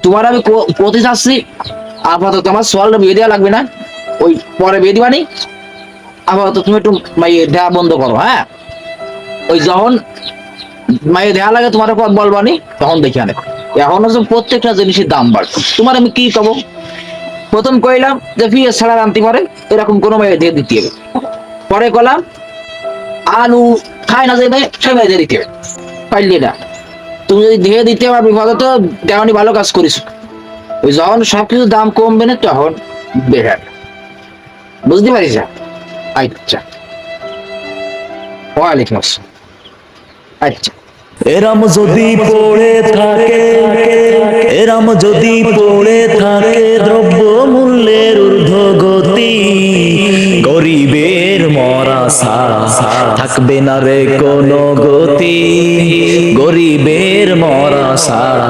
তোমার আমি প্রতি চাচ্ছি আপাতত আমার সোয়ালটা বিয়ে দেওয়া লাগবে না, ওই পরে বিয়ে দিবানি। আপাতত তুমি একটু দেওয়া বন্ধ করো, হ্যাঁ? ওই যখন দেওয়া লাগে তোমার বলবানি, তখন দেখে আনে। এখন হচ্ছে প্রত্যেকটা জিনিসের দাম বাড়ছে। তোমার আমি কি কব? প্রথম কইলাম যে পিএস ছাড়া রান্তি পারে এরকম কোনো মেয়ে দিয়ে দিতে হবে। পরে কলাম আলু খায় না যাবে সে মেয়ে দিয়ে দিতে হবে, পাইলি না? তুমি যদি দিয়ে দিতে পারো বিপদত দেওয়ানি ভালো কাজ করিস। ওই যখন সবকিছু দাম কমবে না তখন বেটার, বুঝতে পারিস? আচ্ছা, ওয়ালাইকুম আসসালাম। আচ্ছা, এরাম যদি পড়ে থাকে, এরাম যদি পড়ে থাকে দ্রব্য মূল্যের ঊর্ধ্বগতি, গরিবের মরা ছাড়া থাকবে না রে কোনো গতি, গরিবের মরা ছাড়া